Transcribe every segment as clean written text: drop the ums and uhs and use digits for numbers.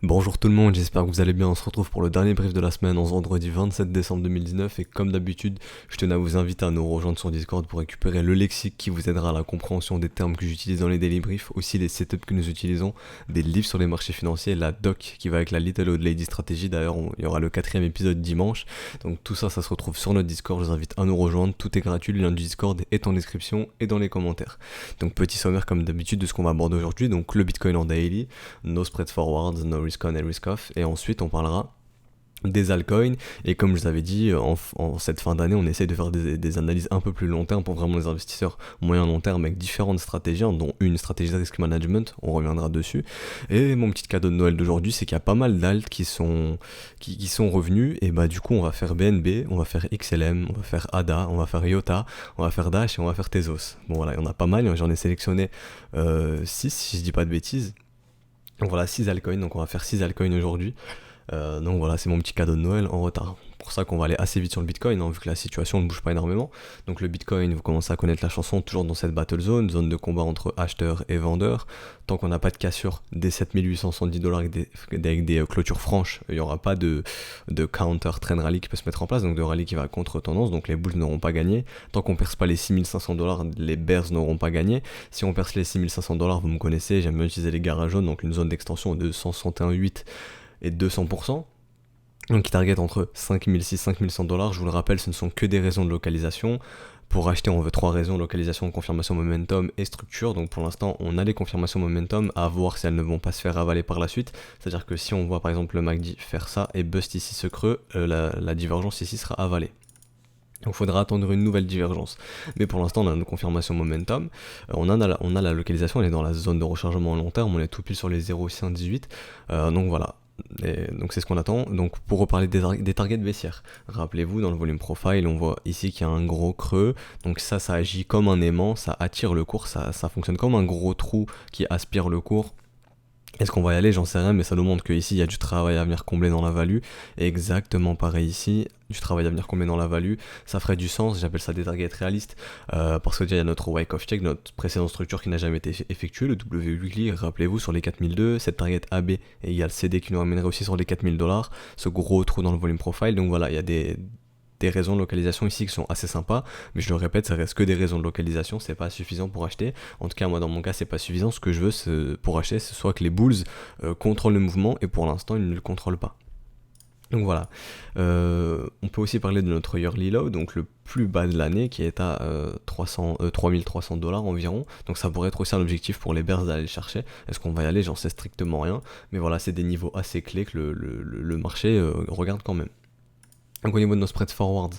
Bonjour tout le monde, j'espère que vous allez bien. On se retrouve pour le dernier brief de la semaine en ce vendredi 27 décembre 2019 et comme d'habitude, je tenais à vous inviter à nous rejoindre sur Discord pour récupérer le lexique qui vous aidera à la compréhension des termes que j'utilise dans les daily briefs, aussi les setups que nous utilisons, des livres sur les marchés financiers, la doc qui va avec la Little Old Lady Strategy. D'ailleurs, il y aura le quatrième épisode dimanche. Donc tout ça, ça se retrouve sur notre Discord. Je vous invite à nous rejoindre. Tout est gratuit. Le lien du Discord est en description et dans les commentaires. Donc petit sommaire comme d'habitude de ce qu'on va aborder aujourd'hui. Donc le Bitcoin en daily, nos spread forwards, nos risk on et risk off, et ensuite on parlera des altcoins, et comme je vous avais dit, en cette fin d'année on essaie de faire des analyses un peu plus long terme pour vraiment les investisseurs moyen long terme avec différentes stratégies, dont une stratégie de risk management, on reviendra dessus. Et mon petit cadeau de Noël d'aujourd'hui, c'est qu'il y a pas mal d'alts qui sont revenus, et bah du coup on va faire BNB, on va faire XLM, on va faire ADA, on va faire IOTA, on va faire Dash et on va faire Tezos. Bon voilà, il y en a pas mal, j'en ai sélectionné 6 si je dis pas de bêtises. Donc voilà, 6 altcoins, donc on va faire 6 altcoins aujourd'hui. Donc voilà, c'est mon petit cadeau de Noël en retard. Pour ça qu'on va aller assez vite sur le Bitcoin, vu que la situation ne bouge pas énormément. Donc le Bitcoin, vous commencez à connaître la chanson, toujours dans cette battle zone de combat entre acheteurs et vendeurs. Tant qu'on n'a pas de cassure des 7870$ avec des clôtures franches, il n'y aura pas de counter trend rally qui peut se mettre en place, donc de rallye qui va contre tendance, donc les bulls n'auront pas gagné. Tant qu'on perce pas les 6500$, les bears n'auront pas gagné. Si on perce les 6500$, vous me connaissez, j'aime bien utiliser les garas jaunes, donc une zone d'extension de 161,8 et 200%. Donc qui target entre 5006 et 5100$. Je vous le rappelle, ce ne sont que des raisons de localisation. Pour acheter, on veut 3 raisons: localisation, confirmation momentum et structure. Donc pour l'instant, on a les confirmations momentum, à voir si elles ne vont pas se faire avaler par la suite. C'est-à-dire que si on voit par exemple le MACD faire ça et bust ici ce creux, la divergence ici sera avalée. Donc il faudra attendre une nouvelle divergence. Mais pour l'instant, on a une confirmation momentum. On a la localisation, elle est dans la zone de rechargement à long terme. On est tout pile sur les 0,618. Donc voilà. Et donc c'est ce qu'on attend. Donc pour reparler des targets baissières, rappelez-vous, dans le volume profile, on voit ici qu'il y a un gros creux. Donc ça agit comme un aimant, ça attire le cours, ça fonctionne comme un gros trou qui aspire le cours. Est-ce qu'on va y aller? J'en sais rien, mais ça nous montre qu'ici il y a du travail à venir combler dans la value. Et exactement pareil ici, du travail à venir combler dans la value, ça ferait du sens. J'appelle ça des targets réalistes, parce que déjà il y a notre wake off check, notre précédente structure qui n'a jamais été effectuée, le W weekly, rappelez-vous, sur les 4002, cette target AB égale CD qui nous amènerait aussi sur les 4000$, ce gros trou dans le volume profile. Donc voilà, il y a des raisons de localisation ici qui sont assez sympas, mais je le répète, ça reste que des raisons de localisation, c'est pas suffisant pour acheter. En tout cas, moi dans mon cas, c'est pas suffisant. Ce que je veux pour acheter, c'est soit que les bulls contrôlent le mouvement, et pour l'instant, ils ne le contrôlent pas. Donc voilà, on peut aussi parler de notre yearly low, donc le plus bas de l'année, qui est à 3300$ environ. Donc ça pourrait être aussi un objectif pour les bears d'aller le chercher. Est-ce qu'on va y aller? J'en sais strictement rien, mais voilà, c'est des niveaux assez clés que le marché regarde quand même. Donc au niveau de nos spreads forwards,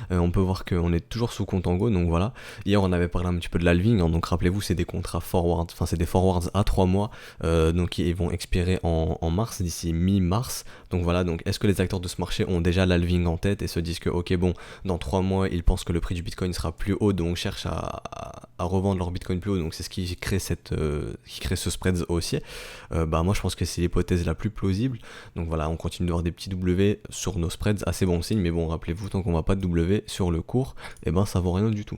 on peut voir qu'on est toujours sous Contango, donc voilà. Hier on avait parlé un petit peu de l'halving, donc rappelez-vous, c'est des contrats forwards, enfin c'est des forwards à 3 mois, donc ils vont expirer en mars, d'ici mi-mars. Donc voilà, donc est-ce que les acteurs de ce marché ont déjà l'halving en tête et se disent que ok bon, dans 3 mois ils pensent que le prix du Bitcoin sera plus haut, donc cherchent à revendre leur Bitcoin plus haut, donc c'est ce qui crée ce spread haussier. Bah moi je pense que c'est l'hypothèse la plus plausible. Donc voilà, on continue de voir des petits W sur nos spreads, assez bon signe, mais bon, rappelez-vous, tant qu'on va pas de W sur le cours, et ben ça vaut rien du tout.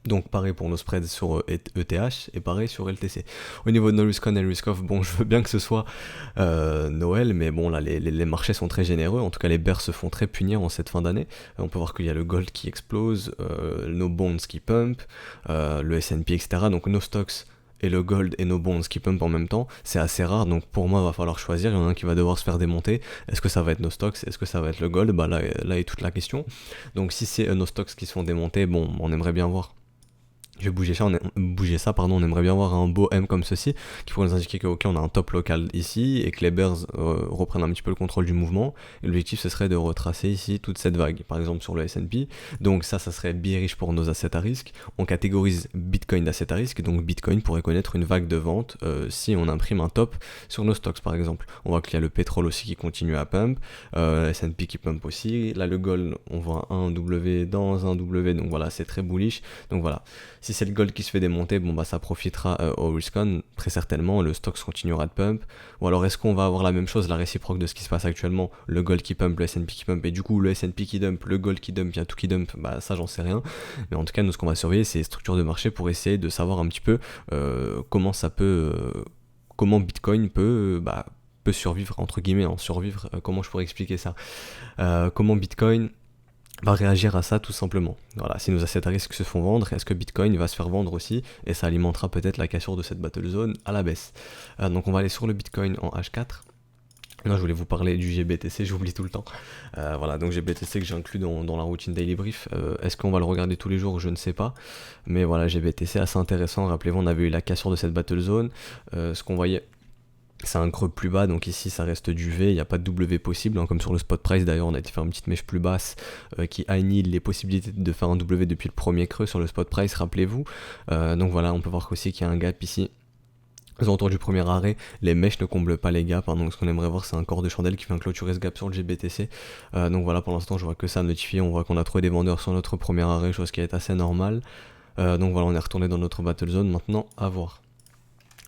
Donc pareil pour nos spreads sur ETH et pareil sur LTC. Au niveau de nos risk on et risk off, bon je veux bien que ce soit Noël, mais bon là les marchés sont très généreux, en tout cas les bears se font très punir en cette fin d'année. On peut voir qu'il y a le gold qui explose, nos bonds qui pump, le S&P etc. Donc nos stocks et le gold et nos bonds qui pump en même temps, c'est assez rare, donc pour moi il va falloir choisir. Il y en a un qui va devoir se faire démonter. Est-ce que ça va être nos stocks? Est-ce que ça va être le gold? Bah là est toute la question. Donc si c'est nos stocks qui se font démonter, bon on aimerait bien voir. Je vais bouger ça, on aimerait bien voir un beau M comme ceci, qui pourrait nous indiquer que ok, on a un top local ici, et que les bears reprennent un petit peu le contrôle du mouvement, et l'objectif ce serait de retracer ici toute cette vague, par exemple sur le S&P, donc ça serait bearish pour nos assets à risque. On catégorise Bitcoin d'assets à risque, donc Bitcoin pourrait connaître une vague de vente si on imprime un top sur nos stocks par exemple. On voit qu'il y a le pétrole aussi qui continue à pump, S&P qui pump aussi, là le gold, on voit un W dans un W, donc voilà, c'est très bullish, donc voilà. Si c'est le gold qui se fait démonter, bon bah ça profitera au risk on, très certainement, le stocks continuera de pump. Ou alors est-ce qu'on va avoir la même chose, la réciproque de ce qui se passe actuellement, le gold qui pump, le S&P qui pump, et du coup le S&P qui dump, le gold qui dump, il y a tout qui dump, bah ça j'en sais rien. Mais en tout cas nous ce qu'on va surveiller c'est les structures de marché pour essayer de savoir un petit peu comment Bitcoin peut peut survivre, entre guillemets, en survivre, comment je pourrais expliquer ça, comment Bitcoin va réagir à ça tout simplement. Voilà, si nos assets à risque se font vendre, est-ce que Bitcoin va se faire vendre aussi, et ça alimentera peut-être la cassure de cette battle zone à la baisse. Donc on va aller sur le Bitcoin en H4. Non, je voulais vous parler du GBTC, j'oublie tout le temps. Voilà, donc GBTC que j'ai inclus dans la routine Daily Brief. Est-ce qu'on va le regarder tous les jours? Je ne sais pas. Mais voilà, GBTC assez intéressant. Rappelez-vous, on avait eu la cassure de cette battle zone. Ce qu'on voyait, c'est un creux plus bas, donc ici ça reste du V, il n'y a pas de W possible, hein, comme sur le spot price d'ailleurs, on a été faire une petite mèche plus basse qui annihile les possibilités de faire un W depuis le premier creux sur le spot price, rappelez-vous. Donc voilà, on peut voir aussi qu'il y a un gap ici. Aux alentours du premier arrêt, les mèches ne comblent pas les gaps, hein, donc ce qu'on aimerait voir c'est un corps de chandelle qui vient clôturer ce gap sur le GBTC. Donc voilà, pour l'instant je vois que ça notifié, on voit qu'on a trouvé des vendeurs sur notre premier arrêt, chose qui est assez normale. Donc voilà, on est retourné dans notre battle zone, maintenant à voir.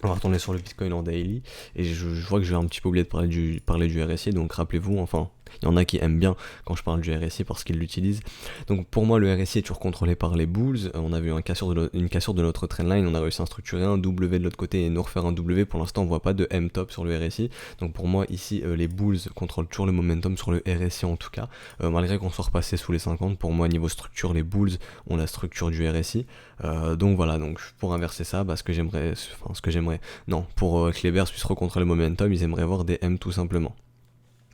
On va retourner sur le Bitcoin en daily, et je vois que j'ai un petit peu oublié de parler du RSI, donc rappelez-vous, enfin, il y en a qui aiment bien quand je parle du RSI parce qu'ils l'utilisent. Donc pour moi, le RSI est toujours contrôlé par les bulls. On a vu une cassure de notre trendline, on a réussi à structurer un W de l'autre côté et nous refaire un W. Pour l'instant, on voit pas de M-top sur le RSI. Donc pour moi, ici, les bulls contrôlent toujours le momentum sur le RSI en tout cas. Malgré qu'on soit repassé sous les 50, pour moi, niveau structure, les bulls ont la structure du RSI. Donc voilà, donc pour inverser ça, ce que j'aimerais, pour que les bears puissent recontrôler le momentum, ils aimeraient voir des M tout simplement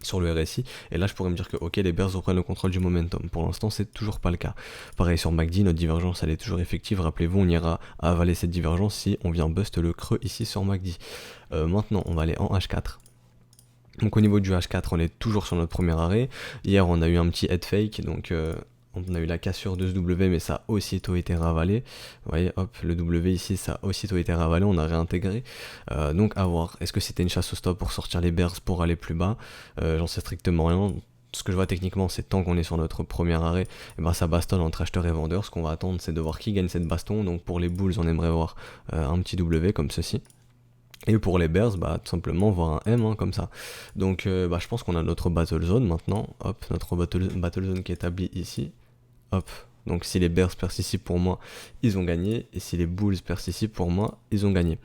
sur le RSI, et là je pourrais me dire que ok, les bears reprennent le contrôle du momentum. Pour l'instant c'est toujours pas le cas. Pareil sur MACD, notre divergence elle est toujours effective, rappelez-vous, on ira avaler cette divergence si on vient bust le creux ici sur MACD. Maintenant on va aller en H4. Donc au niveau du H4 on est toujours sur notre premier arrêt. Hier on a eu un petit head fake, donc on a eu la cassure de ce W, mais ça a aussitôt été ravalé. Vous voyez, hop, le W ici, ça a aussitôt été ravalé, on a réintégré. Donc à voir, est-ce que c'était une chasse au stop pour sortir les bears pour aller plus bas? J'en sais strictement rien. Ce que je vois techniquement, c'est tant qu'on est sur notre premier arrêt, et ça bastonne entre acheteurs et vendeurs. Ce qu'on va attendre, c'est de voir qui gagne cette baston. Donc pour les bulls, on aimerait voir un petit W comme ceci. Et pour les bears, tout simplement voir un M, hein, comme ça. Donc je pense qu'on a notre battle zone maintenant. Hop, notre battle zone qui est établie ici. Hop, donc si les bears participent pour moi, ils ont gagné, et si les bulls participent pour moi, ils ont gagné.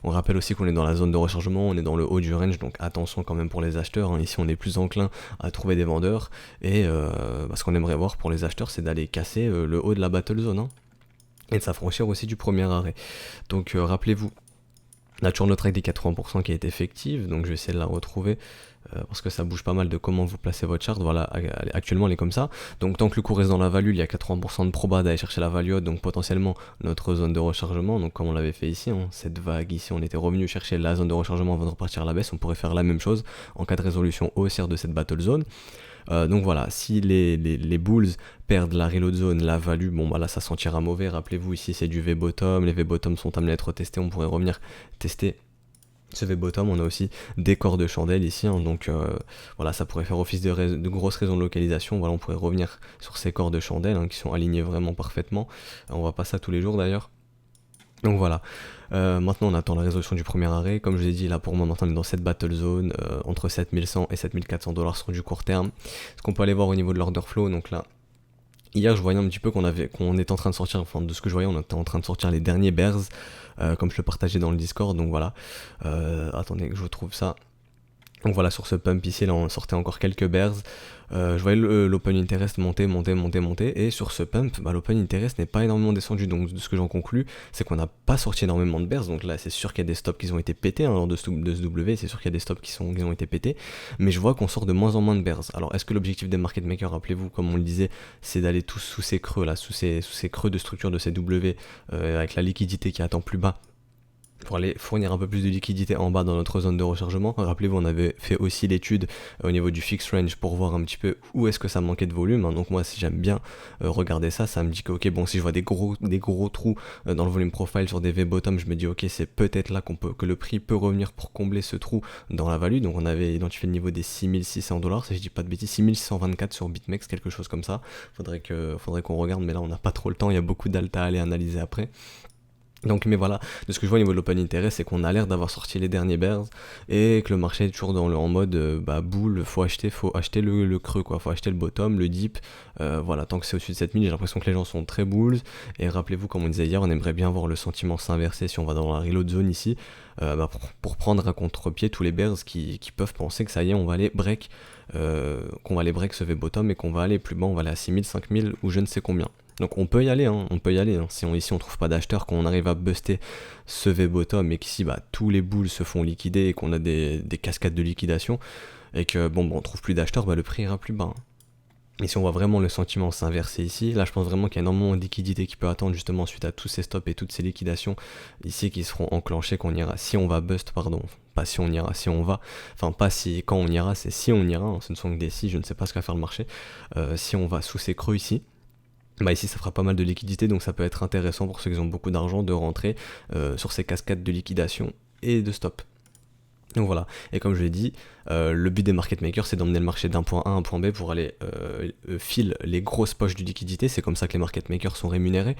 On rappelle aussi qu'on est dans la zone de rechargement, on est dans le haut du range, donc attention quand même pour les acheteurs, hein. Ici on est plus enclin à trouver des vendeurs, et ce qu'on aimerait voir pour les acheteurs, c'est d'aller casser le haut de la battle zone, hein, et de s'affranchir aussi du premier arrêt. Donc rappelez-vous, on a toujours notre règle des 80% qui est effective, donc je vais essayer de la retrouver parce que ça bouge pas mal de comment vous placez votre chart. Voilà, actuellement elle est comme ça. Donc tant que le cours reste dans la value, il y a 80% de proba d'aller chercher la value haute, donc potentiellement notre zone de rechargement. Donc comme on l'avait fait ici, hein, cette vague ici, on était revenu chercher la zone de rechargement avant de repartir à la baisse. On pourrait faire la même chose en cas de résolution haussière de cette battle zone. Donc voilà, si les bulls perdent la reload zone, la value, là ça sentira mauvais. Rappelez-vous, ici c'est du V-bottom, les V-bottom sont amenés à être testés, on pourrait revenir tester ce V-bottom. On a aussi des corps de chandelle ici, hein, donc voilà, ça pourrait faire office de grosse raison de localisation. Voilà, on pourrait revenir sur ces corps de chandelle, hein, qui sont alignés vraiment parfaitement. On voit pas ça tous les jours d'ailleurs. Donc voilà, maintenant on attend la résolution du premier arrêt. Comme je vous ai dit, là pour moi maintenant on est dans cette battle zone entre 7100 et 7400$ sur du court terme. Ce qu'on peut aller voir au niveau de l'order flow, donc là hier je voyais un petit peu qu'on était en train de sortir, enfin de ce que je voyais on était en train de sortir les derniers bears, comme je le partageais dans le Discord. Donc voilà, attendez que je retrouve ça. Donc voilà, sur ce pump ici, là on sortait encore quelques bears. Je voyais l'open interest monter, et sur ce pump, l'open interest n'est pas énormément descendu. Donc de ce que j'en conclus, c'est qu'on n'a pas sorti énormément de bears. Donc là c'est sûr qu'il y a des stops qui ont été pétés, hein, lors de ce W, c'est sûr qu'il y a des stops qui ont été pétés, mais je vois qu'on sort de moins en moins de bears. Alors est-ce que l'objectif des market makers, rappelez-vous, comme on le disait, c'est d'aller tous sous ces creux là, sous ces creux de structure de ces W, avec la liquidité qui attend plus bas, pour aller fournir un peu plus de liquidité en bas dans notre zone de rechargement. Rappelez-vous, on avait fait aussi l'étude au niveau du fixed range pour voir un petit peu où est-ce que ça manquait de volume, hein. Donc moi, si j'aime bien regarder ça, ça me dit que ok, bon, si je vois des gros trous dans le volume profile sur des V-bottom, je me dis ok, c'est peut-être là que le prix peut revenir pour combler ce trou dans la value. Donc on avait identifié le niveau des 6600$, si je dis pas de bêtises, 6624 sur BitMEX, quelque chose comme ça. Faudrait qu'on regarde, mais là on n'a pas trop le temps, il y a beaucoup d'alta à aller analyser après. Donc, mais voilà, de ce que je vois au niveau de l'open interest, c'est qu'on a l'air d'avoir sorti les derniers bears et que le marché est toujours en mode boule, faut acheter le creux, quoi, faut acheter le bottom, le dip. Voilà, tant que c'est au-dessus de 7000, j'ai l'impression que les gens sont très bulls. Et rappelez-vous, comme on disait hier, on aimerait bien voir le sentiment s'inverser si on va dans la reload zone ici, pour prendre à contre-pied tous les bears qui peuvent penser que ça y est, on va aller break, qu'on va aller break ce V-bottom et qu'on va aller plus bas, on va aller à 6000, 5000 ou je ne sais combien. Donc on peut y aller, hein, on peut y aller. Hein. Si ici on trouve pas d'acheteurs, qu'on arrive à buster ce V-bottom et qu'ici tous les bulls se font liquider et qu'on a des cascades de liquidation et que on trouve plus d'acheteurs, le prix ira plus bas. Hein. Et si on voit vraiment le sentiment s'inverser ici, là je pense vraiment qu'il y a énormément de liquidité qui peut attendre justement suite à tous ces stops et toutes ces liquidations ici qui seront enclenchées qu'on ira, si on va bust, pardon, pas si on ira, si on va, enfin pas si, quand on ira, c'est si on ira, hein, ce ne sont que des si, je ne sais pas ce qu'a faire le marché, si on va sous ces creux ici, ici ça fera pas mal de liquidité, donc ça peut être intéressant pour ceux qui ont beaucoup d'argent de rentrer sur ces cascades de liquidation et de stop. Donc voilà, et comme je l'ai dit, le but des market makers c'est d'emmener le marché d'un point A à un point B pour aller filer les grosses poches de liquidité, c'est comme ça que les market makers sont rémunérés.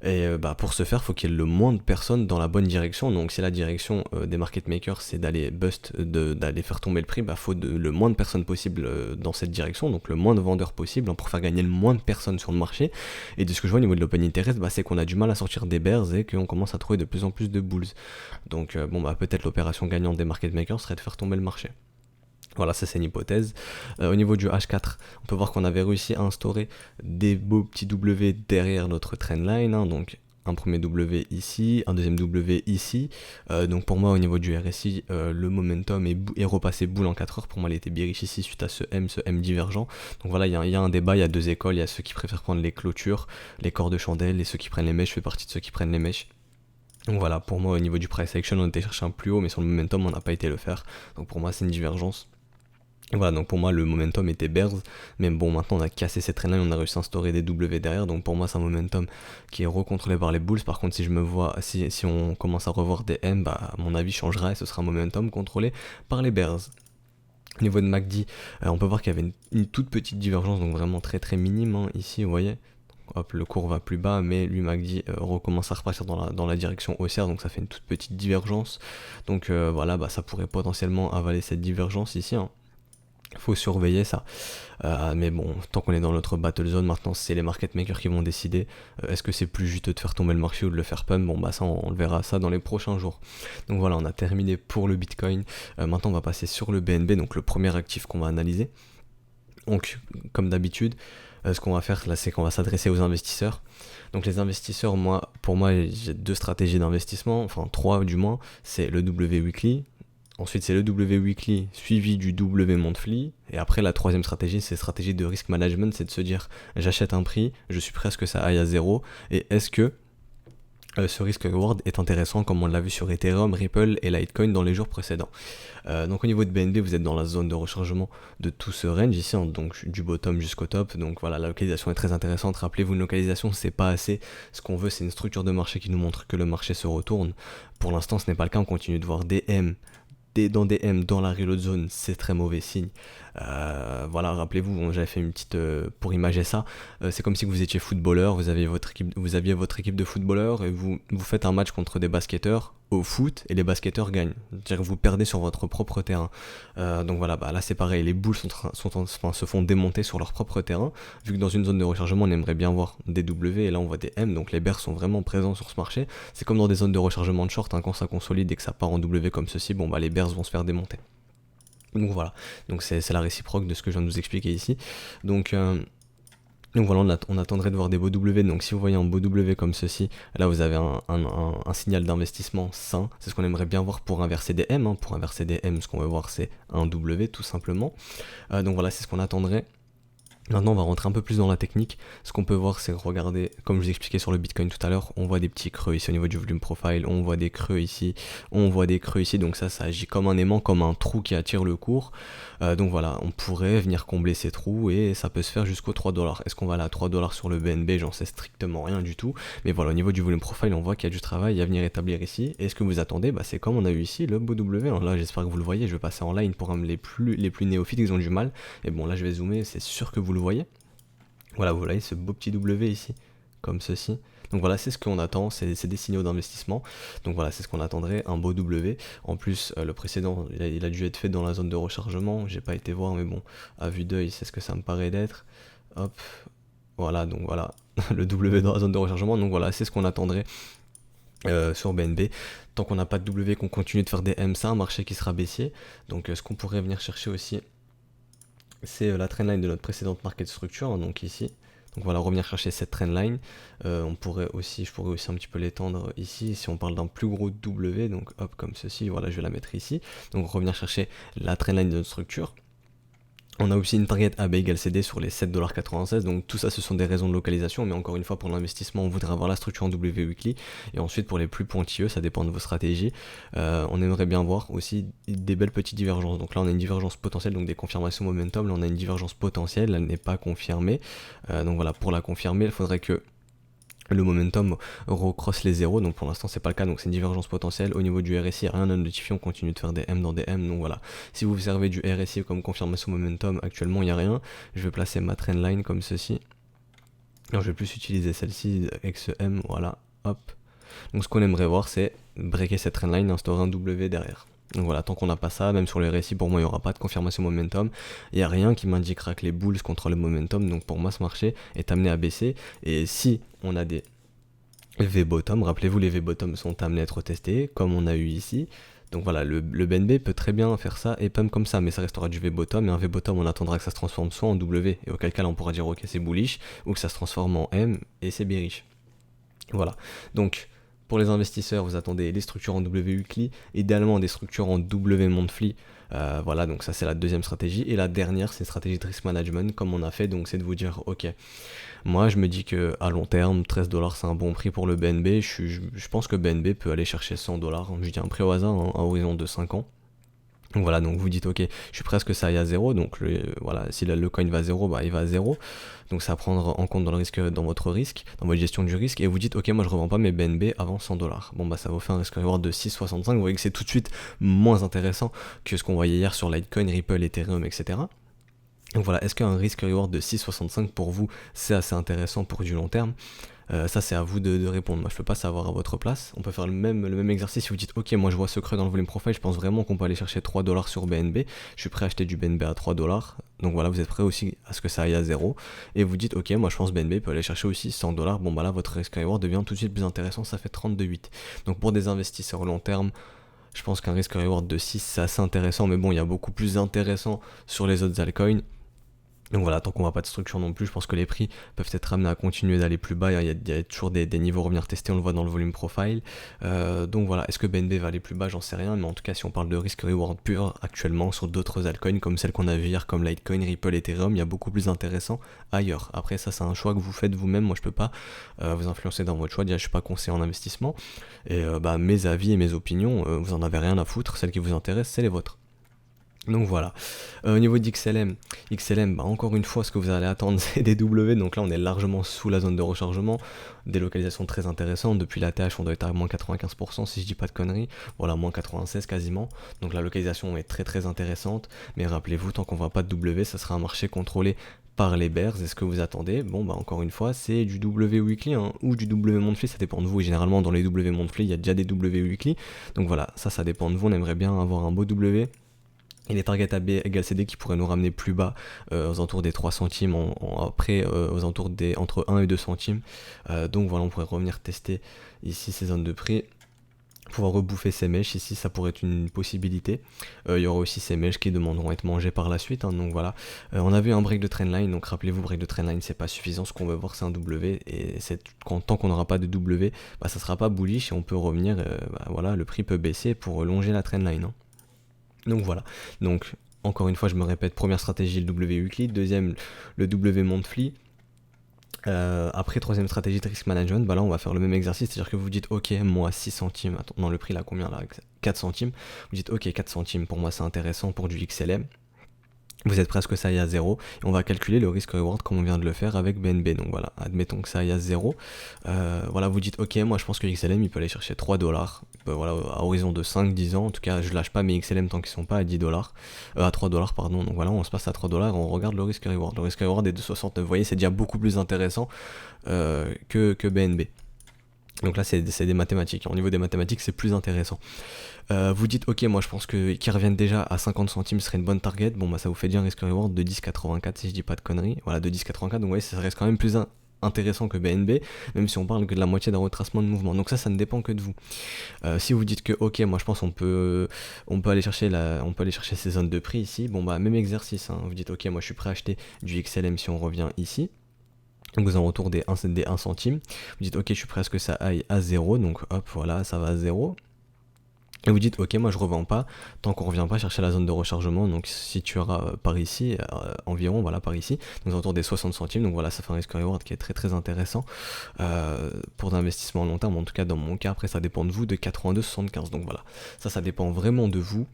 Et pour ce faire, il faut qu'il y ait le moins de personnes dans la bonne direction. Donc si la direction des market makers c'est d'aller bust, d'aller faire tomber le prix, faut le moins de personnes possible dans cette direction, donc le moins de vendeurs possible, hein, pour faire gagner le moins de personnes sur le marché. Et de ce que je vois au niveau de l'open interest, c'est qu'on a du mal à sortir des bears et qu'on commence à trouver de plus en plus de bulls. Donc peut-être l'opération gagnante des market makers serait de faire tomber le marché. Voilà, ça c'est une hypothèse. Au niveau du H4, on peut voir qu'on avait réussi à instaurer des beaux petits W derrière notre trendline, hein, donc un premier W ici, un deuxième W ici. Donc pour moi au niveau du RSI, le momentum est repassé boule en 4 heures. Pour moi il était bearish ici suite à ce M divergent. Donc voilà, il y a un débat, il y a deux écoles, il y a ceux qui préfèrent prendre les clôtures, les corps de chandelle, et ceux qui prennent les mèches. Je fais partie de ceux qui prennent les mèches. Donc voilà, pour moi au niveau du price action on était cherché un plus haut, mais sur le momentum on n'a pas été le faire. Donc pour moi c'est une divergence. Et voilà, donc pour moi le momentum était bears, mais bon maintenant on a cassé cette trendline, on a réussi à instaurer des W derrière, donc pour moi c'est un momentum qui est recontrôlé par les bulls. Par contre si on commence à revoir des M, mon avis changera et ce sera un momentum contrôlé par les bears. Au niveau de MACD, on peut voir qu'il y avait une toute petite divergence, donc vraiment très très minime, hein, ici vous voyez. Hop, le cours va plus bas, mais lui MACD recommence à repartir dans la direction haussière, donc ça fait une toute petite divergence. Donc voilà, ça pourrait potentiellement avaler cette divergence ici, hein. Faut surveiller ça. Mais bon, tant qu'on est dans notre battle zone, maintenant c'est les market makers qui vont décider. Est-ce que c'est plus juteux de faire tomber le marché ou de le faire pump? Ça on le verra ça dans les prochains jours. Donc voilà, on a terminé pour le Bitcoin. Maintenant on va passer sur le BNB, donc le premier actif qu'on va analyser. Donc comme d'habitude, ce qu'on va faire là, c'est qu'on va s'adresser aux investisseurs. Donc les investisseurs, pour moi j'ai deux stratégies d'investissement, enfin trois du moins. C'est le W Weekly. Ensuite, c'est le W Weekly suivi du W Monthly. Et après, la troisième stratégie, c'est stratégie de risk management, c'est de se dire, j'achète un prix, je suis presque que ça aille à zéro, et est-ce que ce risk reward est intéressant comme on l'a vu sur Ethereum, Ripple et Litecoin dans les jours précédents. Donc au niveau de BNB, vous êtes dans la zone de rechargement de tout ce range ici, hein, donc du bottom jusqu'au top. Donc voilà, la localisation est très intéressante. Rappelez-vous, une localisation c'est pas assez. Ce qu'on veut, c'est une structure de marché qui nous montre que le marché se retourne. Pour l'instant, ce n'est pas le cas. On continue de voir des M dans des M dans la reload zone, c'est très mauvais signe. Voilà, rappelez-vous, j'avais fait une petite pour imager ça. C'est comme si vous étiez footballeur, vous aviez votre équipe de footballeurs et vous faites un match contre des basketteurs au foot et les basketteurs gagnent. C'est-à-dire que vous perdez sur votre propre terrain. Donc voilà, là c'est pareil, les boules se font démonter sur leur propre terrain. Vu que dans une zone de rechargement, on aimerait bien voir des W et là on voit des M, donc les bears sont vraiment présents sur ce marché. C'est comme dans des zones de rechargement de short, hein, quand ça consolide et que ça part en W comme ceci, les bears vont se faire démonter. Donc voilà, donc c'est la réciproque de ce que je viens de vous expliquer ici. Donc voilà, on attendrait de voir des beaux W. Donc si vous voyez un beau W comme ceci, là vous avez un signal d'investissement sain. C'est ce qu'on aimerait bien voir pour inverser des M. Hein. Pour inverser des M, ce qu'on veut voir c'est un W tout simplement. Donc voilà, c'est ce qu'on attendrait. Maintenant on va rentrer un peu plus dans la technique. Ce qu'on peut voir c'est regarder, comme je vous expliquais sur le Bitcoin tout à l'heure, on voit des petits creux ici au niveau du volume profile, on voit des creux ici, donc ça agit comme un aimant, comme un trou qui attire le cours. Donc voilà, on pourrait venir combler ces trous et ça peut se faire jusqu'aux 3$. Est-ce qu'on va aller à 3$ sur le BNB? J'en sais strictement rien du tout, mais voilà, au niveau du volume profile on voit qu'il y a du travail à venir établir ici. Et ce que vous attendez, c'est comme on a eu ici le beau W. Alors là j'espère que vous le voyez, je vais passer en line pour les plus néophytes, ils ont du mal, et bon là je vais zoomer, c'est sûr que vous le voyez. Voilà, vous voyez ce beau petit W ici, comme ceci. Donc voilà, c'est ce qu'on attend, c'est des signaux d'investissement. Donc voilà, c'est ce qu'on attendrait, un beau W. En plus, le précédent, il a dû être fait dans la zone de rechargement. J'ai pas été voir, mais bon, à vue d'œil, c'est ce que ça me paraît d'être. Hop, voilà, donc voilà, le W dans la zone de rechargement. Donc voilà, c'est ce qu'on attendrait sur BNB. Tant qu'on n'a pas de W, qu'on continue de faire des M, c'est un marché qui sera baissier. Donc ce qu'on pourrait venir chercher aussi, c'est la trendline de notre précédente market structure, hein, donc ici. Donc voilà, revenir chercher cette trendline. Je pourrais aussi un petit peu l'étendre ici, si on parle d'un plus gros W, donc hop, comme ceci, voilà, je vais la mettre ici. Donc revenir chercher la trendline de notre structure. On a aussi une target AB égale CD sur les 7,96$, donc tout ça ce sont des raisons de localisation, mais encore une fois pour l'investissement on voudrait avoir la structure en W weekly, et ensuite pour les plus pointilleux, ça dépend de vos stratégies, on aimerait bien voir aussi des belles petites divergences. Donc là on a une divergence potentielle, donc des confirmations momentum, là on a une divergence potentielle, elle n'est pas confirmée, donc voilà, pour la confirmer il faudrait que le momentum recrosse les zéros, donc pour l'instant c'est pas le cas, donc c'est une divergence potentielle. Au niveau du RSI, rien à notifier, on continue de faire des M dans des M, donc voilà. Si vous observez du RSI comme confirmation momentum, actuellement il n'y a rien. Je vais placer ma trendline comme ceci. Alors je vais plus utiliser celle-ci avec ce M, voilà, hop. Donc ce qu'on aimerait voir c'est breaker cette trendline, instaurer un W derrière. Donc voilà, tant qu'on n'a pas ça, même sur le RSI, pour moi, il n'y aura pas de confirmation momentum. Il n'y a rien qui m'indiquera que les bulls contrôlent le momentum. Donc pour moi, ce marché est amené à baisser. Et si on a des V-bottom, rappelez-vous, les V-bottom sont amenés à être testés, comme on a eu ici. Donc voilà, le BNB peut très bien faire ça et pump comme ça, mais ça restera du V-bottom. Et un V-bottom, on attendra que ça se transforme soit en W, et auquel cas là, on pourra dire ok, c'est bullish, ou que ça se transforme en M, et c'est bearish. Voilà, donc pour les investisseurs, vous attendez les structures en W weekly, idéalement des structures en W monthly. Voilà, donc ça c'est la deuxième stratégie. Et la dernière, c'est une stratégie de risk management, comme on a fait, donc c'est de vous dire, ok, moi je me dis que à long terme, $13 c'est un bon prix pour le BNB. Je pense que BNB peut aller chercher $100. Je dis un prix au hasard, hein, à horizon de 5 ans. Donc voilà, donc vous dites ok, je suis presque ça y a 0, donc voilà, si le coin va à 0, bah il va à 0. Donc c'est à prendre en compte dans le risque, dans votre risque, dans votre gestion du risque, et vous dites ok, moi je revends pas mes BNB avant $100. Bon bah ça vous fait un risque reward de 6,65, vous voyez que c'est tout de suite moins intéressant que ce qu'on voyait hier sur Litecoin, Ripple, Ethereum, etc. Donc voilà, est-ce qu'un risque reward de 6,65 pour vous c'est assez intéressant pour du long terme? Ça c'est à vous de répondre, moi je peux pas savoir à votre place. On peut faire le même exercice si vous dites ok, moi je vois ce creux dans le volume profile, je pense vraiment qu'on peut aller chercher $3 sur BNB, je suis prêt à acheter du BNB à $3, donc voilà, vous êtes prêt aussi à ce que ça aille à 0, et vous dites ok, moi je pense BNB peut aller chercher aussi $100, bon bah là votre risk reward devient tout de suite plus intéressant, ça fait 32,8. Donc pour des investisseurs long terme, je pense qu'un risk reward de 6 c'est assez intéressant, mais bon, il y a beaucoup plus intéressant sur les autres altcoins. Donc voilà, tant qu'on voit pas de structure non plus, je pense que les prix peuvent être amenés à continuer d'aller plus bas. Il y a toujours des niveaux à revenir tester, on le voit dans le volume profile. Donc voilà, est-ce que BNB va aller plus bas? J'en sais rien, mais en tout cas, si on parle de risque reward pur actuellement sur d'autres altcoins comme celles qu'on a vu hier, comme Litecoin, Ripple, Ethereum, il y a beaucoup plus intéressant ailleurs. Après, ça, c'est un choix que vous faites vous-même. Moi, je peux pas vous influencer dans votre choix. Déjà, je suis pas conseiller en investissement. Et mes avis et mes opinions, vous en avez rien à foutre. Celles qui vous intéressent, c'est les vôtres. Donc voilà, au niveau d'XLM, encore une fois, ce que vous allez attendre, c'est des W, donc là on est largement sous la zone de rechargement, des localisations très intéressantes, depuis la TH on doit être à moins 95% si je dis pas de conneries, voilà, moins 96 quasiment, donc la localisation est très très intéressante, mais rappelez-vous, tant qu'on voit pas de W, ça sera un marché contrôlé par les bears. Est-ce que vous attendez? Bon bah encore une fois, c'est du W weekly hein, ou du W monthly, ça dépend de vous, et généralement dans les W monthly, il y a déjà des W weekly, donc voilà, ça dépend de vous, on aimerait bien avoir un beau W. Et les targets AB égale CD qui pourraient nous ramener plus bas aux alentours des 3 centimes, après aux alentours des entre 1 et 2 centimes. Donc voilà, on pourrait revenir tester ici ces zones de prix, pouvoir rebouffer ces mèches ici, ça pourrait être une possibilité. Il y aura aussi ces mèches qui demanderont à être mangées par la suite, hein, donc voilà. On a vu un break de trendline, donc rappelez-vous, break de trendline c'est pas suffisant, ce qu'on veut voir c'est un W, et tant qu'on n'aura pas de W, bah, ça sera pas bullish et on peut revenir, voilà, le prix peut baisser pour longer la trendline. Hein. Donc voilà, donc encore une fois je me répète, première stratégie le W weekly, deuxième le W monthly, après troisième stratégie de risk management, bah là on va faire le même exercice, c'est à dire que vous dites ok moi 6 centimes, attends, non le prix là combien là, 4 centimes, vous dites ok 4 centimes pour moi c'est intéressant pour du XLM. Vous êtes presque ça y à 0, et on va calculer le risk reward comme on vient de le faire avec BNB. Donc voilà, admettons que ça y à 0. Voilà, vous dites ok, moi je pense que XLM il peut aller chercher $3. Voilà, à horizon de 5-10 ans. En tout cas, je lâche pas mes XLM tant qu'ils sont pas à $10. À $3, pardon. Donc voilà, on se passe à $3 et on regarde le risk reward. Le risk reward est de 69. Vous voyez, c'est déjà beaucoup plus intéressant que BNB. Donc là, c'est des mathématiques. Au niveau des mathématiques, c'est plus intéressant. Vous dites, ok, moi je pense que qu'ils reviennent déjà à 50 centimes serait une bonne target. Bon, bah ça vous fait déjà un risk reward de 10,84 si je dis pas de conneries. Voilà, de 10,84. Donc vous voyez, ça reste quand même plus intéressant que BNB, même si on parle que de la moitié d'un retracement de mouvement. Donc ça ne dépend que de vous. Si vous dites que, ok, moi je pense on peut aller chercher ces zones de prix ici. Bon, bah même exercice. Hein. Vous dites, ok, moi je suis prêt à acheter du XLM si on revient ici. Donc aux alentours des 1 centime. Vous dites ok, je suis prêt à ce que ça aille à 0. Donc hop, voilà, ça va à 0. Et vous dites ok, moi je revends pas tant qu'on revient pas chercher la zone de rechargement. Donc si tu auras par ici, environ, voilà, par ici, donc autour des 60 centimes. Donc voilà, ça fait un risk reward qui est très très intéressant pour l'investissement à long terme. En tout cas dans mon cas, après ça dépend de vous, de 82,75. Donc voilà, ça dépend vraiment de vous.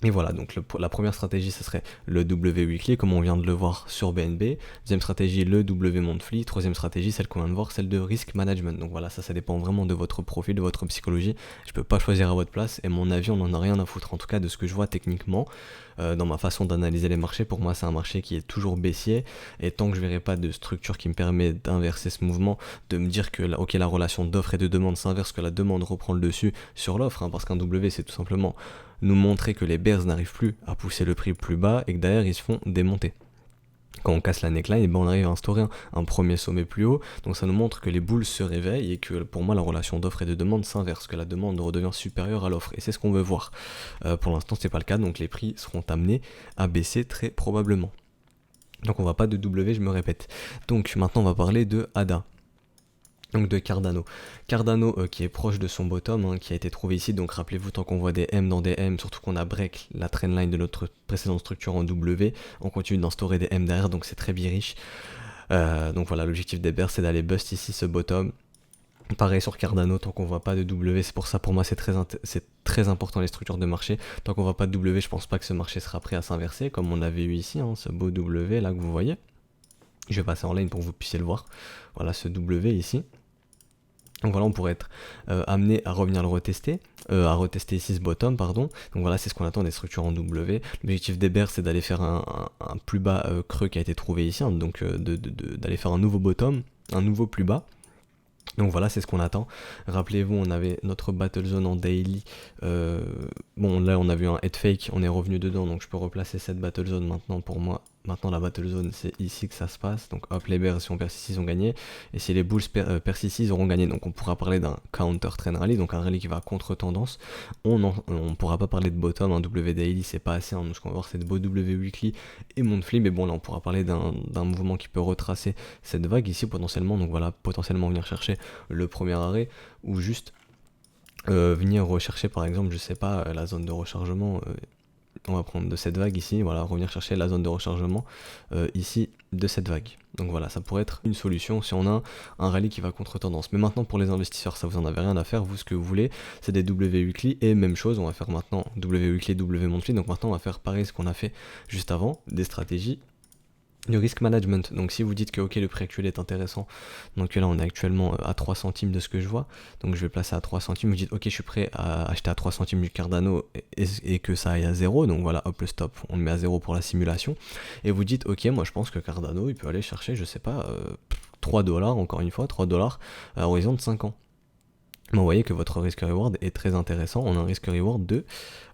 Et voilà, donc la première stratégie, ce serait le W weekly, comme on vient de le voir sur BNB. Deuxième stratégie, le W monthly. Troisième stratégie, celle qu'on vient de voir, celle de risk management. Donc voilà, ça dépend vraiment de votre profil, de votre psychologie. Je peux pas choisir à votre place, et mon avis, on en a rien à foutre. En tout cas, de ce que je vois techniquement, dans ma façon d'analyser les marchés, pour moi, c'est un marché qui est toujours baissier. Et tant que je verrai pas de structure qui me permet d'inverser ce mouvement, de me dire que la relation d'offre et de demande s'inverse, que la demande reprend le dessus sur l'offre, hein, parce qu'un W, c'est tout simplement nous montrer que les bears n'arrivent plus à pousser le prix plus bas et que derrière ils se font démonter. Quand on casse la neckline, et ben on arrive à instaurer un premier sommet plus haut, donc ça nous montre que les bulles se réveillent et que pour moi la relation d'offre et de demande s'inverse, que la demande redevient supérieure à l'offre, et c'est ce qu'on veut voir. Pour l'instant c'est pas le cas, donc les prix seront amenés à baisser très probablement. Donc on va pas de W, je me répète. Donc maintenant on va parler de ADA. Donc de Cardano. Cardano qui est proche de son bottom, hein, qui a été trouvé ici. Donc rappelez-vous, tant qu'on voit des M dans des M, surtout qu'on a break la trendline de notre précédente structure en W, on continue d'instaurer des M derrière, donc c'est très bearish. Donc voilà, l'objectif des bears c'est d'aller bust ici ce bottom. Pareil sur Cardano, tant qu'on voit pas de W, c'est pour ça pour moi c'est très important les structures de marché. Tant qu'on voit pas de W, je pense pas que ce marché sera prêt à s'inverser, comme on avait eu ici, hein, ce beau W là que vous voyez. Je vais passer en ligne pour que vous puissiez le voir. Voilà ce W ici. Donc voilà, on pourrait être amené à revenir le retester, à retester ici ce bottom, pardon. Donc voilà, c'est ce qu'on attend des structures en W. L'objectif des bears, c'est d'aller faire un plus bas creux qui a été trouvé ici, hein, donc d'aller faire un nouveau bottom, un nouveau plus bas. Donc voilà, c'est ce qu'on attend. Rappelez-vous, on avait notre battle zone en daily. Bon, là, on a vu un head fake, on est revenu dedans, donc je peux replacer cette battle zone maintenant pour moi. Maintenant, la battle zone, c'est ici que ça se passe. Donc hop, les bears, si on persiste, ils ont gagné. Et si les bulls persistent, ils auront gagné. Donc on pourra parler d'un counter trend rally, donc un rallye qui va contre tendance. On pourra pas parler de bottom, un W daily, c'est pas assez. Hein. Ce qu'on va voir, c'est de beau W weekly et monthly. Mais bon, là, on pourra parler d'un mouvement qui peut retracer cette vague ici potentiellement. Donc voilà, potentiellement venir chercher le premier arrêt ou juste venir rechercher par exemple, je sais pas, la zone de rechargement. On va prendre de cette vague ici, voilà, revenir chercher la zone de rechargement ici de cette vague. Donc voilà, ça pourrait être une solution si on a un rallye qui va contre tendance. Mais maintenant pour les investisseurs, ça vous en avez rien à faire, vous ce que vous voulez, c'est des W weekly et même chose, on va faire maintenant W weekly, W monthly. Donc maintenant on va faire pareil ce qu'on a fait juste avant, des stratégies de risk management. Donc si vous dites que ok, le prix actuel est intéressant, donc là on est actuellement à 3 centimes de ce que je vois, donc je vais placer à 3 centimes, vous dites ok, je suis prêt à acheter à 3 centimes du Cardano et que ça aille à 0, donc voilà, hop, le stop, on le met à 0 pour la simulation, et vous dites ok, moi je pense que Cardano il peut aller chercher, je sais pas, 3 dollars, encore une fois, 3 dollars à horizon de 5 ans. Mais vous voyez que votre risk reward est très intéressant, on a un risk reward de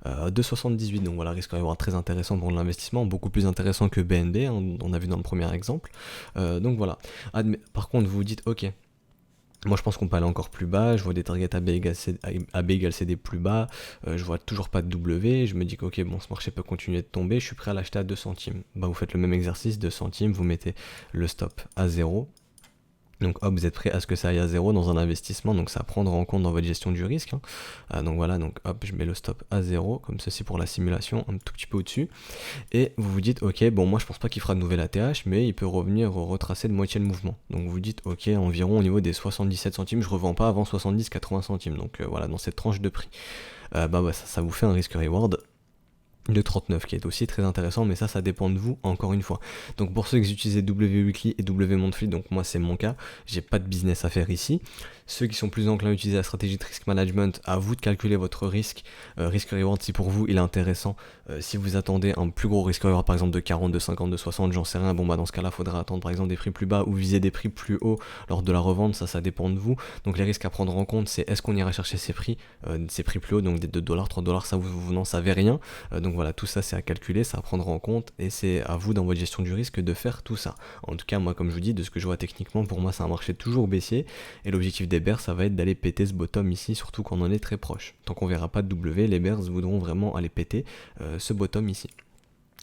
2,78, donc voilà, risk reward très intéressant pour l'investissement, beaucoup plus intéressant que BNB, hein, on a vu dans le premier exemple. Donc voilà, par contre vous vous dites ok, moi je pense qu'on peut aller encore plus bas, je vois des targets AB égale CD plus bas, je vois toujours pas de W, je me dis que ok, bon, ce marché peut continuer de tomber, je suis prêt à l'acheter à 2 centimes. Bah vous faites le même exercice, 2 centimes, vous mettez le stop à 0. Donc hop, vous êtes prêt à ce que ça aille à 0 dans un investissement, donc ça à prendre en compte dans votre gestion du risque. Hein. Donc voilà, donc hop, je mets le stop à 0, comme ceci pour la simulation, un tout petit peu au-dessus. Et vous vous dites, ok, bon moi je pense pas qu'il fera de nouvelle ATH, mais il peut revenir retracer de moitié le mouvement. Donc vous dites, ok, environ au niveau des 77 centimes, je revends pas avant 70-80 centimes. Donc voilà, dans cette tranche de prix. Ça vous fait un risk reward de 39 qui est aussi très intéressant, mais ça dépend de vous encore une fois. Donc pour ceux qui utilisent W Weekly et W Monthly, donc moi c'est mon cas, j'ai pas de business à faire ici. Ceux qui sont plus enclins à utiliser la stratégie de risk management, à vous de calculer votre risque, risque reward si pour vous il est intéressant. Si vous attendez un plus gros risque reward par exemple de 40, de 50, de 60, j'en sais rien, bon bah dans ce cas là faudra attendre par exemple des prix plus bas ou viser des prix plus hauts lors de la revente, ça dépend de vous. Donc les risques à prendre en compte, c'est est-ce qu'on ira chercher ces prix plus hauts, donc des 2 $, 3 $, ça vous n'en savez rien. Donc voilà, tout ça c'est à calculer, c'est à prendre en compte et c'est à vous dans votre gestion du risque de faire tout ça. En tout cas moi comme je vous dis, de ce que je vois techniquement, pour moi c'est un marché toujours baissier et l'objectif des bears ça va être d'aller péter ce bottom ici, surtout quand on en est très proche. Tant qu'on verra pas de W, les bears voudront vraiment aller péter ce bottom ici.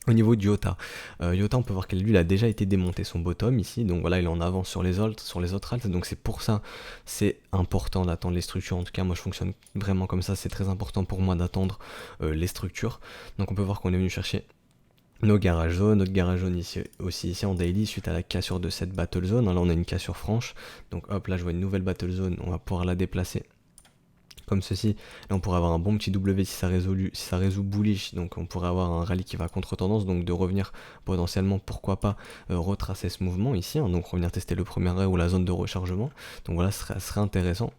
Au niveau du IOTA, IOTA on peut voir qu'il a déjà été démonté son bottom ici, donc voilà il est en avance sur les autres alts, donc c'est pour ça c'est important d'attendre les structures. En tout cas moi je fonctionne vraiment comme ça, c'est très important pour moi d'attendre les structures. Donc on peut voir qu'on est venu chercher nos garage zones, notre garage zone ici aussi ici en daily suite à la cassure de cette battle zone. Là on a une cassure franche, donc hop là je vois une nouvelle battle zone, on va pouvoir la déplacer comme ceci, là on pourrait avoir un bon petit W si ça résout bullish, donc on pourrait avoir un rallye qui va contre tendance, donc de revenir potentiellement pourquoi pas retracer ce mouvement ici, hein, donc revenir tester le premier arrêt ou la zone de rechargement, donc voilà ce serait intéressant.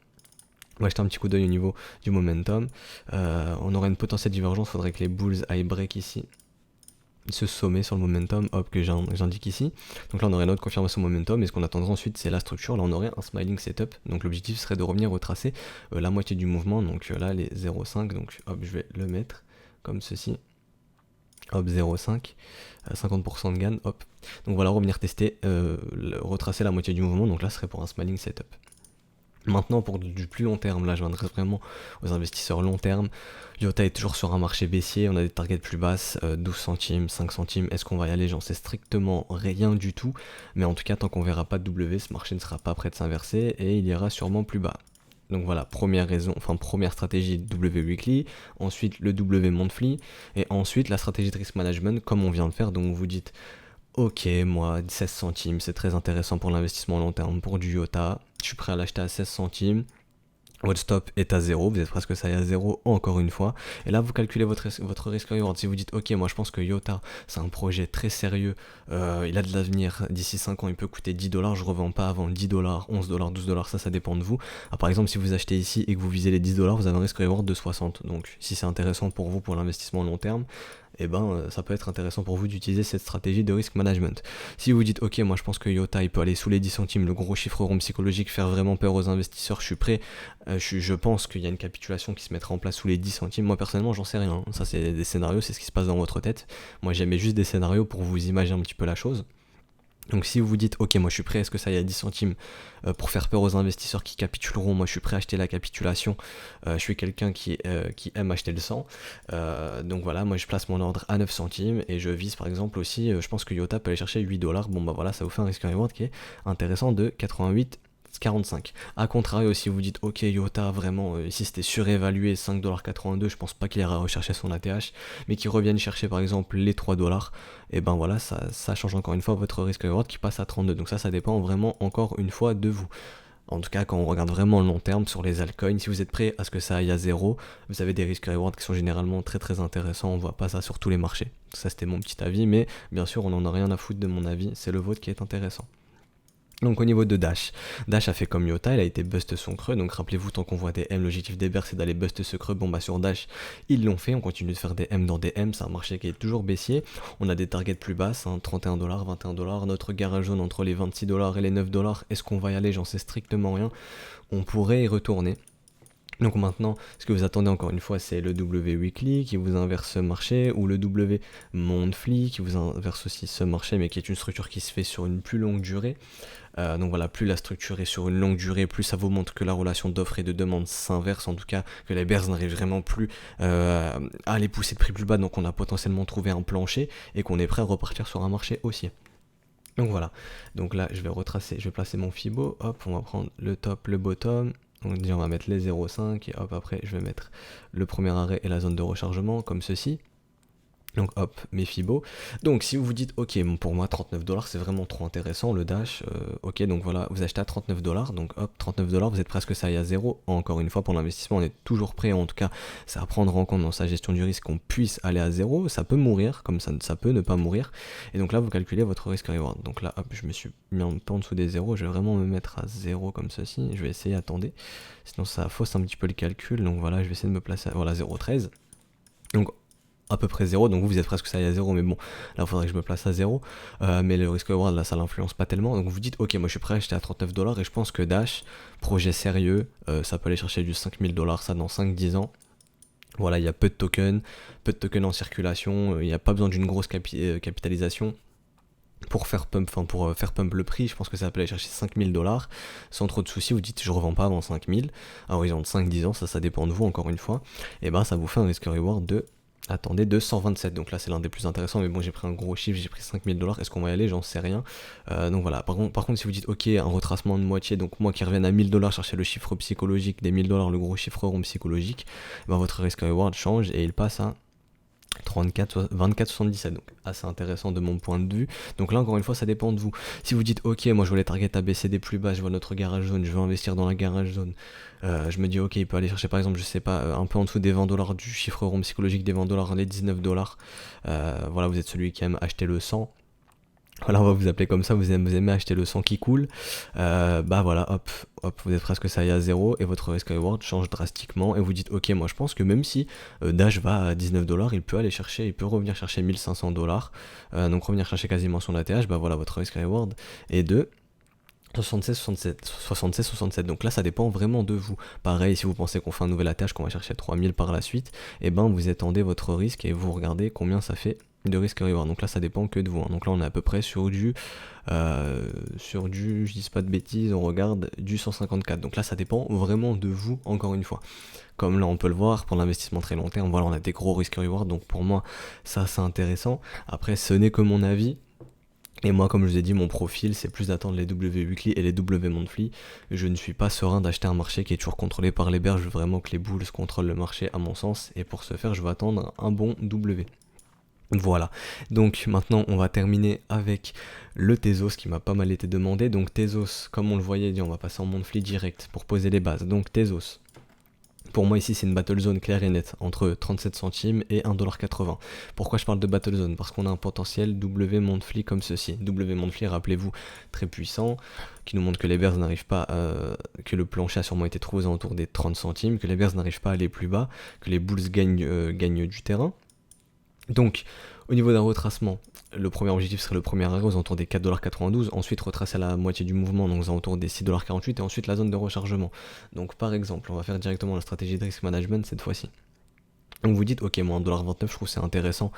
On va jeter un petit coup d'œil au niveau du momentum, on aurait une potentielle divergence, il faudrait que les bulls aillent break ici, ce sommet sur le momentum, hop, que j'indique ici. Donc là on aurait notre confirmation momentum, et ce qu'on attendra ensuite c'est la structure. Là on aurait un smiling setup, donc l'objectif serait de revenir retracer la moitié du mouvement, donc là les 0,5, donc hop je vais le mettre comme ceci, hop 0,5, 50% de gain, hop. Donc voilà, revenir tester, retracer la moitié du mouvement, donc là ce serait pour un smiling setup. Maintenant pour du plus long terme, là je m'adresse vraiment aux investisseurs long terme. IOTA est toujours sur un marché baissier, on a des targets plus basses, 12 centimes, 5 centimes, est-ce qu'on va y aller? J'en sais strictement rien du tout, mais en tout cas tant qu'on verra pas de W, ce marché ne sera pas prêt de s'inverser et il ira sûrement plus bas. Donc voilà, première stratégie W Weekly, ensuite le W Monthly, et ensuite la stratégie de risk management comme on vient de faire, donc vous dites ok, moi 16 centimes, c'est très intéressant pour l'investissement long terme pour du IOTA, je suis prêt à l'acheter à 16 centimes. Votre stop est à 0, vous êtes presque ça à 0 encore une fois. Et là vous calculez votre risque reward. Si vous dites ok moi je pense que IOTA c'est un projet très sérieux, il a de l'avenir, d'ici 5 ans il peut coûter 10 $, je revends pas avant 10 $, 11 $, 12 $, ça dépend de vous. Ah, par exemple si vous achetez ici et que vous visez les 10 $, vous avez un risque reward de 60. Donc si c'est intéressant pour vous pour l'investissement long terme, eh ben ça peut être intéressant pour vous d'utiliser cette stratégie de risk management. Si vous dites ok moi je pense que IOTA il peut aller sous les 10 centimes, le gros chiffre rond psychologique, faire vraiment peur aux investisseurs, je suis prêt, je pense qu'il y a une capitulation qui se mettra en place sous les 10 centimes, moi personnellement j'en sais rien, ça c'est des scénarios, c'est ce qui se passe dans votre tête, moi j'aimais juste des scénarios pour vous imaginer un petit peu la chose. Donc si vous vous dites ok moi je suis prêt à ce que ça aille à 10 centimes pour faire peur aux investisseurs qui capituleront, moi je suis prêt à acheter la capitulation, je suis quelqu'un qui aime acheter le sang, donc voilà moi je place mon ordre à 9 centimes et je vise par exemple aussi, je pense que IOTA peut aller chercher 8 $, bon bah voilà ça vous fait un risque reward qui est intéressant de 88,45. A contrario, si vous dites ok IOTA vraiment ici c'était surévalué 5,82 $, je pense pas qu'il ira rechercher son ATH, mais qu'il revienne chercher par exemple les 3 $, et ben voilà ça change encore une fois votre risque reward qui passe à 32. Donc ça dépend vraiment encore une fois de vous. En tout cas, quand on regarde vraiment le long terme sur les altcoins, si vous êtes prêt à ce que ça aille à 0, vous avez des risques reward qui sont généralement très très intéressants, on voit pas ça sur tous les marchés. Ça c'était mon petit avis, mais bien sûr on en a rien à foutre de mon avis, c'est le vôtre qui est intéressant. Donc au niveau de Dash a fait comme IOTA, il a été bust son creux, donc rappelez-vous tant qu'on voit des M, l'objectif des bears c'est d'aller bust ce creux, bon bah sur Dash ils l'ont fait, on continue de faire des M dans des M, c'est un marché qui est toujours baissier, on a des targets plus basses, hein, 31 $, 21 $, notre garage jaune entre les 26 $ et les 9 $, est-ce qu'on va y aller? J'en sais strictement rien, on pourrait y retourner. Donc maintenant, ce que vous attendez encore une fois, c'est le W Weekly qui vous inverse ce marché, ou le W Monthly qui vous inverse aussi ce marché, mais qui est une structure qui se fait sur une plus longue durée. Donc voilà, plus la structure est sur une longue durée, plus ça vous montre que la relation d'offre et de demande s'inverse, en tout cas que les bears n'arrivent vraiment plus à aller pousser de prix plus bas, donc on a potentiellement trouvé un plancher et qu'on est prêt à repartir sur un marché haussier. Donc voilà, donc là je vais placer mon Fibo, hop, on va prendre le top, le bottom. Donc déjà on va mettre les 0,5 et hop après je vais mettre le premier arrêt et la zone de rechargement comme ceci. Donc hop, mes Fibo. Donc si vous vous dites, ok, bon, pour moi 39$ c'est vraiment trop intéressant, le Dash, ok, donc voilà, vous achetez à 39$, donc hop, 39$, vous êtes presque ça à zéro. Encore une fois, pour l'investissement, on est toujours prêt, en tout cas, c'est à prendre en compte dans sa gestion du risque qu'on puisse aller à zéro. Ça peut mourir, comme ça peut ne pas mourir. Et donc là, vous calculez votre risque-reward. Donc là, hop, je me suis mis un peu en dessous des zéros, je vais vraiment me mettre à zéro comme ceci. Je vais essayer, attendez, sinon ça fausse un petit peu le calcul. Donc voilà, je vais essayer de me placer à, voilà, 0,13. Donc à peu près 0, donc vous êtes presque ça à 0, mais bon, là il faudrait que je me place à 0, mais le risque reward là ça l'influence pas tellement, donc vous vous dites ok, moi je suis prêt à acheter à 39$, et je pense que Dash, projet sérieux, ça peut aller chercher du 5000$ ça dans 5-10 ans. Voilà, il y a peu de tokens en circulation, il n'y a pas besoin d'une grosse capitalisation pour faire pump, faire pump le prix. Je pense que ça peut aller chercher 5000$ sans trop de soucis. Vous dites je revends pas avant 5000 à horizon de 5-10 ans, ça dépend de vous encore une fois, et ben ça vous fait un risque reward de, attendez, de 127, donc là c'est l'un des plus intéressants, mais bon j'ai pris un gros chiffre, j'ai pris 5000$, est-ce qu'on va y aller, j'en sais rien. Donc voilà, par contre si vous dites ok, un retracement de moitié, donc moi qui revienne à 1000$, chercher le chiffre psychologique des 1000$, le gros chiffre rond psychologique, ben votre risque reward change et il passe à 24,77, donc assez intéressant de mon point de vue. Donc là encore une fois ça dépend de vous. Si vous dites ok, moi je vois les targets ABCD plus bas, je vois notre garage zone, je veux investir dans la garage zone, je me dis ok, il peut aller chercher par exemple, je sais pas, un peu en dessous des 20$ du chiffre rond psychologique des 20$, les 19$, voilà, vous êtes celui qui aime acheter le 100. Voilà, on va vous appeler comme ça, vous aimez acheter le sang qui coule, bah voilà, hop, vous êtes presque ça à 0 et votre risk reward change drastiquement et vous dites ok, moi je pense que même si Dash va à 19$, il peut revenir chercher 1500$, donc revenir chercher quasiment son ATH, bah voilà, votre risk reward est de 76-67, donc là ça dépend vraiment de vous. Pareil, si vous pensez qu'on fait un nouvel ATH, qu'on va chercher 3000 par la suite, et ben vous étendez votre risque et vous regardez combien ça fait de risque reward. Donc là ça dépend que de vous, hein. Donc là on est à peu près sur du, je dis pas de bêtises, on regarde du 154. Donc là ça dépend vraiment de vous, encore une fois. Comme là on peut le voir, pour l'investissement très long terme, voilà, on a des gros risques reward, donc pour moi ça c'est intéressant. Après ce n'est que mon avis. Et moi, comme je vous ai dit, mon profil, c'est plus d'attendre les W weekly et les W monthly. Je ne suis pas serein d'acheter un marché qui est toujours contrôlé par les bears. Je veux vraiment que les bulls contrôlent le marché à mon sens. Et pour ce faire, je vais attendre un bon W. Voilà, donc maintenant on va terminer avec le Tezos qui m'a pas mal été demandé. Donc Tezos, comme on le voyait, on va passer en monthly direct pour poser les bases. Donc Tezos, pour moi ici c'est une battle zone claire et nette, entre 37 centimes et 1,80$. Pourquoi je parle de battle zone? Parce qu'on a un potentiel W monthly comme ceci. W monthly, rappelez-vous, très puissant, qui nous montre que les bears n'arrivent pas, que le plancher a sûrement été trouvé aux alentours des 30 centimes, que les bears n'arrivent pas à aller plus bas, que les bulls gagnent du terrain. Donc, au niveau d'un retracement, le premier objectif serait le premier arrêt aux alentours des 4,92$, ensuite retracer à la moitié du mouvement, donc aux alentours des 6,48$, et ensuite la zone de rechargement. Donc par exemple, on va faire directement la stratégie de risk management cette fois-ci. Donc vous dites, ok, moi 1,29$, je trouve c'est intéressant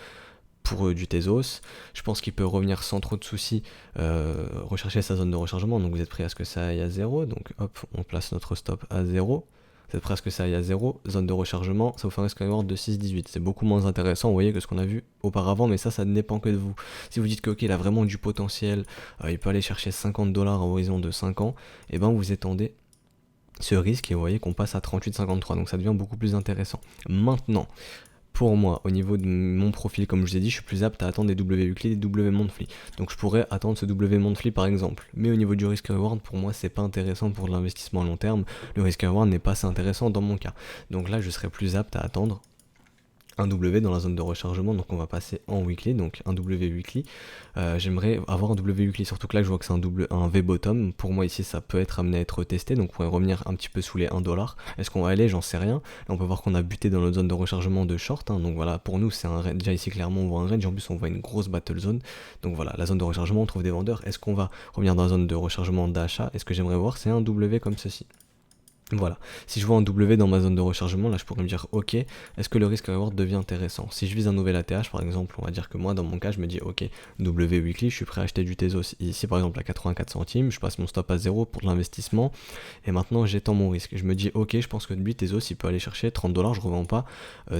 pour du Tezos. Je pense qu'il peut revenir sans trop de soucis, rechercher sa zone de rechargement, donc vous êtes prêt à ce que ça aille à 0, donc hop, on place notre stop à 0. C'est presque ça, il y a 0, zone de rechargement, ça vous fait un risk reward de 6,18. C'est beaucoup moins intéressant, vous voyez, que ce qu'on a vu auparavant, mais ça ne dépend que de vous. Si vous dites que ok, il a vraiment du potentiel, il peut aller chercher 50$ à horizon de 5 ans, et ben vous étendez ce risque et vous voyez qu'on passe à 38,53, donc ça devient beaucoup plus intéressant. Maintenant, pour moi, au niveau de mon profil, comme je vous ai dit, je suis plus apte à attendre des W weekly, des W monthly. Donc je pourrais attendre ce W monthly par exemple. Mais au niveau du risk reward, pour moi, c'est pas intéressant pour l'investissement à long terme. Le risk reward n'est pas assez intéressant dans mon cas. Donc là, je serais plus apte à attendre un W dans la zone de rechargement, donc on va passer en weekly, donc un W weekly. J'aimerais avoir un W weekly, surtout que là je vois que c'est un V bottom. Pour moi ici ça peut être amené à être testé, donc on pourrait revenir un petit peu sous les 1$. Est-ce qu'on va aller? J'en sais rien. Là on peut voir qu'on a buté dans notre zone de rechargement de short, hein, donc voilà, pour nous c'est un range. Déjà ici clairement on voit un range, en plus on voit une grosse battle zone. Donc voilà, la zone de rechargement, on trouve des vendeurs. Est-ce qu'on va revenir dans la zone de rechargement d'achat? Et ce que j'aimerais voir c'est un W comme ceci. Voilà, si je vois un W dans ma zone de rechargement, là je pourrais me dire ok, est-ce que le risk reward devient intéressant? Si je vise un nouvel ATH par exemple, on va dire que moi dans mon cas je me dis ok, W weekly, je suis prêt à acheter du Tezos ici par exemple à 84 centimes, je passe mon stop à 0 pour de l'investissement et maintenant j'étends mon risque. Je me dis ok, je pense que lui Tezos il peut aller chercher 30$, je revends pas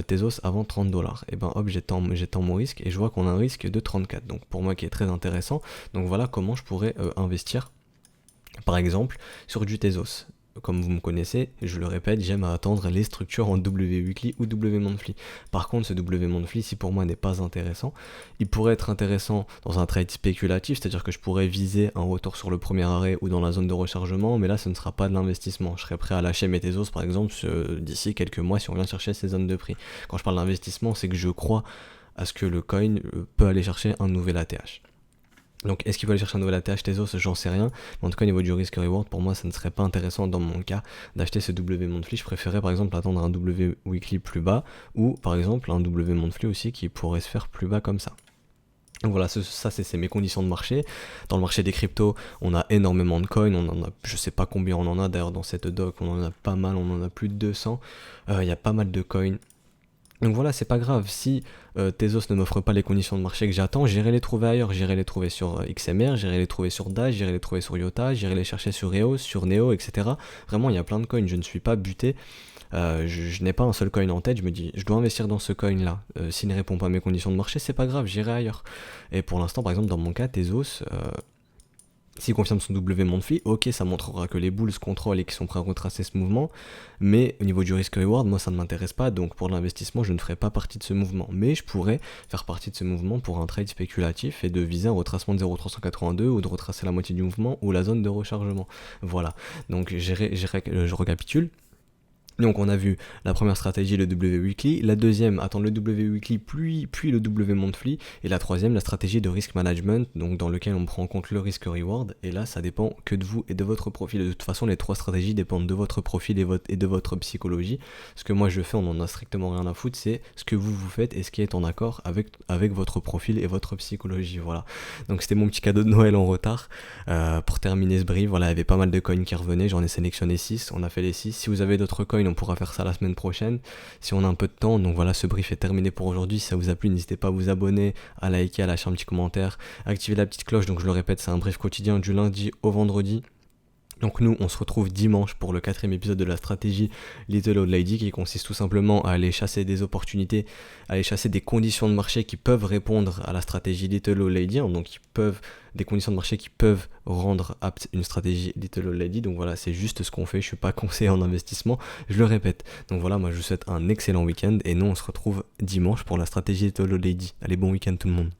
Tezos avant 30$. Et ben hop, j'étends mon risque et je vois qu'on a un risque de 34, donc pour moi qui est très intéressant. Donc voilà comment je pourrais investir par exemple sur du Tezos. comme vous me connaissez, je le répète, j'aime à attendre les structures en W weekly ou W monthly. Par contre, ce W monthly, si pour moi n'est pas intéressant, il pourrait être intéressant dans un trade spéculatif, c'est-à-dire que je pourrais viser un retour sur le premier arrêt ou dans la zone de rechargement, mais là ce ne sera pas de l'investissement. Je serais prêt à lâcher mes Tezos par exemple d'ici quelques mois si on vient chercher ces zones de prix. Quand je parle d'investissement, c'est que je crois à ce que le coin peut aller chercher un nouvel ATH. Donc est-ce qu'il faut aller chercher un nouvel ATH Tezos, j'en sais rien, mais en tout cas au niveau du risk reward, pour moi ça ne serait pas intéressant dans mon cas d'acheter ce W monthly. Je préférais par exemple attendre un W weekly plus bas, ou par exemple un W monthly aussi qui pourrait se faire plus bas comme ça. Donc voilà, ça c'est mes conditions de marché. Dans le marché des cryptos, on a énormément de coins, on en a, je sais pas combien on en a d'ailleurs dans cette doc, on en a pas mal, on en a plus de 200, il y a pas mal de coins. Donc voilà, c'est pas grave, si Tezos ne m'offre pas les conditions de marché que j'attends, j'irai les trouver ailleurs, j'irai les trouver sur XMR, j'irai les trouver sur Dash, j'irai les trouver sur IOTA, j'irai les chercher sur EOS, sur Neo, etc. Vraiment, il y a plein de coins, je ne suis pas buté, je n'ai pas un seul coin en tête, je me dis, je dois investir dans ce coin là, s'il ne répond pas à mes conditions de marché, c'est pas grave, j'irai ailleurs. Et pour l'instant, par exemple, dans mon cas, Tezos... S'il confirme son W monthly, ok, ça montrera que les bulls contrôlent et qu'ils sont prêts à retracer ce mouvement, mais au niveau du risk reward, moi ça ne m'intéresse pas, donc pour l'investissement, je ne ferai pas partie de ce mouvement. Mais je pourrais faire partie de ce mouvement pour un trade spéculatif et de viser un retracement de 0,382 ou de retracer la moitié du mouvement ou la zone de rechargement. Voilà, donc je récapitule. Donc on a vu la première stratégie, le W weekly, la deuxième, attendre le W weekly puis le W monthly, et la troisième, la stratégie de risk management, donc dans lequel on prend en compte le risk reward, et là ça dépend que de vous et de votre profil. De toute façon, les trois stratégies dépendent de votre profil et de votre psychologie. Ce que moi je fais, on en a strictement rien à foutre, c'est ce que vous faites et ce qui est en accord avec votre profil et votre psychologie. Voilà. Donc c'était mon petit cadeau de Noël en retard. Pour terminer ce brief, voilà, il y avait pas mal de coins qui revenaient, j'en ai sélectionné 6, on a fait les 6. Si vous avez d'autres coins, on pourra faire ça la semaine prochaine si on a un peu de temps. Donc voilà, ce brief est terminé pour aujourd'hui. Si ça vous a plu, n'hésitez pas à vous abonner, à liker, à lâcher un petit commentaire, activer la petite cloche. Donc je le répète, c'est un brief quotidien du lundi au vendredi. Donc nous, on se retrouve dimanche pour le 4e épisode de la stratégie Little Old Lady, qui consiste tout simplement à aller chasser des opportunités, à aller chasser des conditions de marché qui peuvent répondre à la stratégie Little Old Lady, donc des conditions de marché qui peuvent rendre apte une stratégie Little Old Lady. Donc voilà, c'est juste ce qu'on fait, je suis pas conseiller en investissement, je le répète. Donc voilà, moi je vous souhaite un excellent week-end et nous on se retrouve dimanche pour la stratégie Little Old Lady. Allez, bon week-end tout le monde.